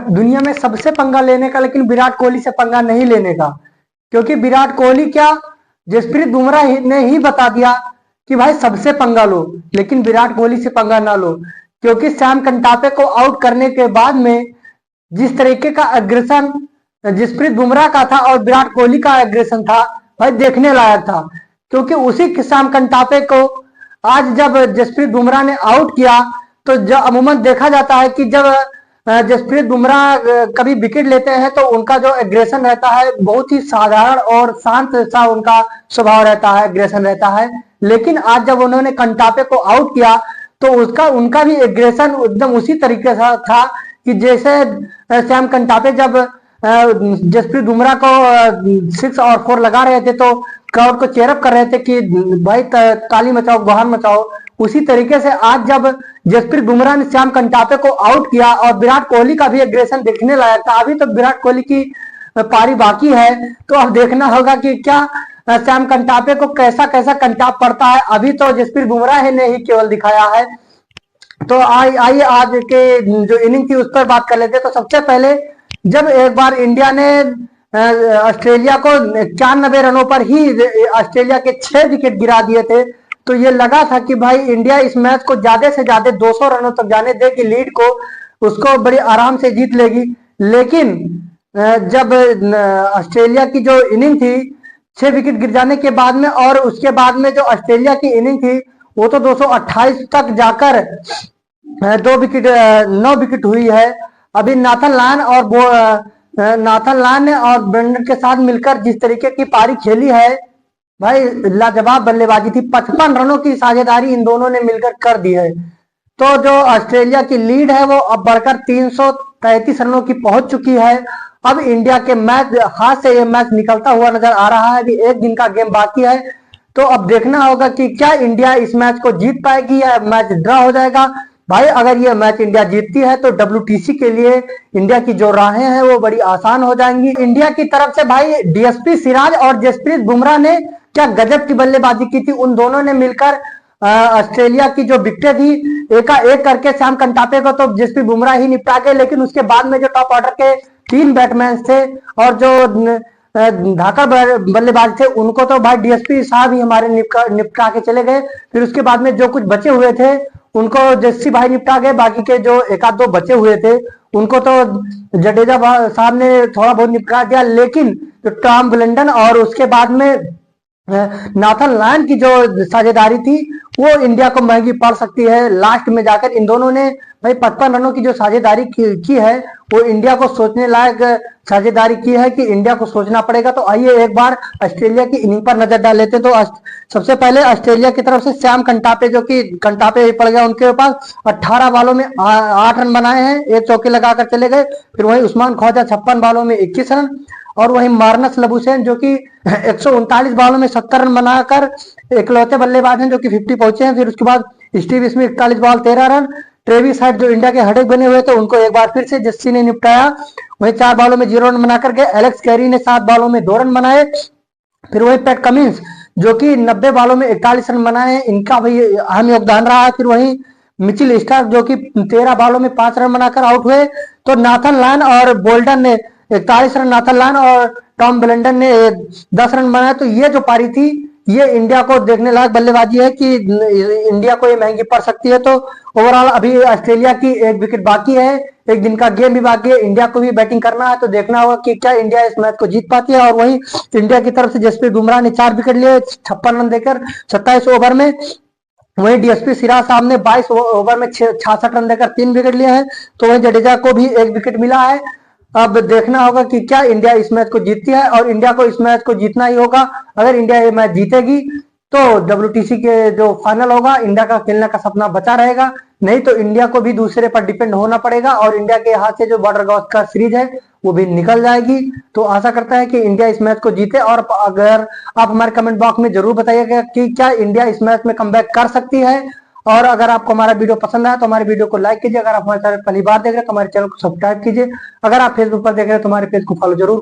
दुनिया में सबसे पंगा लेने का, लेकिन विराट कोहली से पंगा नहीं लेने का। क्योंकि विराट कोहली क्या, जसप्रीत बुमराह ने ही बता दिया कि भाई सबसे पंगा लो, लेकिन विराट कोहली से पंगा ना लो। क्योंकि सैम कंटापे को आउट करने के बाद में जिस तरीके का एग्रेशन जसप्रीत बुमराह का था और विराट कोहली का एग्रेशन था, भाई देखने लायक था। क्योंकि उसी सैम कंटापे को आज जब जसप्रीत बुमराह ने आउट किया, तो जब अमूमन देखा जाता है कि जब जसप्रीत बुमराह कभी विकेट लेते हैं तो उनका जो एग्रेशन रहता है बहुत ही साधारण और शांत सा उनका स्वभाव रहता है, एग्रेशन रहता है। लेकिन आज जब उन्होंने कंटापे को आउट किया तो उसका उनका भी एग्रेशन एकदम उसी तरीके से था कि जैसे सैम कंटापे जब जसप्रीत बुमराह को 6 और 4 लगा रहे थे तो क्राउड को चेयरअप कर रहे थे कि भाई ताली मचाओ, गुहार मचाओ। उसी तरीके से आज जब जसप्रीत बुमराह ने सैम कंटापे को आउट किया और विराट कोहली का भी एग्रेशन देखने लायक था। अभी तो विराट कोहली की पारी बाकी है, तो अब देखना होगा कि क्या सैम कंटापे को कैसा कैसा कंटाप पड़ता है। अभी तो जसप्रीत बुमराह ने ही केवल दिखाया है। तो आइए आज के जो इनिंग थी उस पर बात कर लेते हैं। तो सबसे पहले जब एक बार इंडिया ने ऑस्ट्रेलिया को 94 रनों पर ही ऑस्ट्रेलिया के 6 विकेट गिरा दिए थे, तो ये लगा था कि भाई इंडिया इस मैच को ज्यादा से ज्यादा 200 रनों तक जाने देगी, लीड को उसको बड़ी आराम से जीत लेगी। लेकिन जब ऑस्ट्रेलिया की जो इनिंग थी 6 विकेट गिर जाने के बाद में, और उसके बाद में जो ऑस्ट्रेलिया की इनिंग थी वो तो 228 तक जाकर 9 विकेट हुई है। अभी नाथन लायन ने और ब्रेंडन के साथ मिलकर जिस तरीके की पारी खेली है, भाई लाजवाब बल्लेबाजी थी। 55 रनों की साझेदारी इन दोनों ने मिलकर कर दी है। तो जो ऑस्ट्रेलिया की लीड है वो अब बढ़कर 333 रनों की पहुंच चुकी है। अब इंडिया के मैच हाथ से ये मैच निकलता हुआ नजर आ रहा है। अभी एक दिन का गेम बाकी है, तो अब देखना होगा कि क्या इंडिया इस मैच को जीत पाएगी या मैच ड्रॉ हो जाएगा। भाई अगर ये मैच इंडिया जीतती है तो WTC के लिए इंडिया की जो राहें हैं वो बड़ी आसान हो जाएंगी। इंडिया की तरफ से भाई DSP सिराज और जसप्रीत बुमराह ने क्या गजब की बल्लेबाजी की थी। उन दोनों ने मिलकर ऑस्ट्रेलिया की जो विकेटें थी एक करके सैम कंटापे को तो जसप्रीत बुमराह ही निपटा गए, लेकिन उसके बाद में जो टॉप ऑर्डर के 3 बैट्समैन थे और जो धाकड़ बल्लेबाज थे उनको तो भाई DSP साहब ही हमारे निपटा के चले गए। फिर उसके बाद में जो कुछ बचे हुए थे उनको जस्सी भाई निपटा गए, बाकी के जो 1-2 बचे हुए थे उनको तो जडेजा साहब ने थोड़ा बहुत निपटा दिया। लेकिन जो टॉम ब्लेंडन और उसके बाद में नाथन लायन की जो साझेदारी थी वो इंडिया को महंगी पड़ सकती है लास्ट में जाकर। इन दोनों ने भाई 55 रनों की जो साझेदारी की है वो इंडिया को सोचने लायक साझेदारी की है कि इंडिया को सोचना पड़ेगा। तो आइए एक बार ऑस्ट्रेलिया की इनिंग पर नजर डाल लेते हैं। तो सबसे पहले ऑस्ट्रेलिया की तरफ से सैम कंटापे, जो कि कंटापे पड़ गया, उनके पास 18 बालों में 8 रन बनाए हैं, एक चौके लगाकर चले गए। फिर वहीं उस्मान ख्वाजा 56 बालों में 21 रन, और वहीं मार्नस लबुशेन जो कि 139 बालों में 70 रन बनाकर इकलौते बल्लेबाज हैं जो कि 50 पहुंचे हैं। फिर उसके बाद Steve Smith 41 ball 13 run, Travis head जो इंडिया के हेडेक बने हुए थे उनको एक बार फिर से जस्सी ने निपटाया, वहीं 4 बालों में 0 रन बनाकर गए। एलेक्स कैरी ने 7 बालों में 2 रन बनाए। फिर वहीं पैट कमिंस जो कि 90 बालों में 41 रन बनाए हैं, इनका भी अहम योगदान रहा है। फिर वहीं मिचिल स्टार्क जो कि 13 बालों में 5 रन बनाकर आउट हुए। तो नाथन लायन और बोल्डन ने 41 रन, नाथन लायन और टॉम ब्लेंडन ने 10 रन बनाए। तो ये जो पारी थी ये इंडिया को देखने लायक बल्लेबाजी है कि इंडिया को ये महंगी पड़ सकती है। तो ओवरऑल अभी ऑस्ट्रेलिया की 1 विकेट बाकी है, एक दिन का गेम भी बाकी है, इंडिया को भी बैटिंग करना है। तो देखना होगा कि क्या इंडिया इस मैच को जीत पाती है। और वहीं इंडिया की तरफ से जसप्रीत बुमराह ने 4 विकेट लिए 56 रन देकर 27 ओवर में। वहीं DSP सिराज साहब ने 22 ओवर में 66 रन देकर 3 विकेट लिए हैं। तो वहीं जडेजा को भी 1 विकेट मिला है। अब देखना होगा कि क्या इंडिया इस मैच को जीतती है, और इंडिया को इस मैच को जीतना ही होगा। अगर इंडिया ये मैच जीतेगी तो WTC के जो फाइनल होगा इंडिया का खेलने का सपना बचा रहेगा, नहीं तो इंडिया को भी दूसरे पर डिपेंड होना पड़ेगा और इंडिया के हाथ से जो बॉर्डर गावस्कर सीरीज है वो भी निकल जाएगी। तो आशा करता है कि इंडिया इस मैच को जीते। और अगर आप हमारे कमेंट बॉक्स में जरूर बताइएगा कि क्या इंडिया इस मैच में कमबैक कर सकती है। और अगर आपको हमारा वीडियो पसंद आया तो हमारे वीडियो को लाइक कीजिए। अगर आप हमारे चैनल पहली बार देख रहे हैं तो हमारे चैनल को सब्सक्राइब कीजिए। अगर आप फेसबुक पर देख रहे हैं तो हमारे पेज को फॉलो जरूर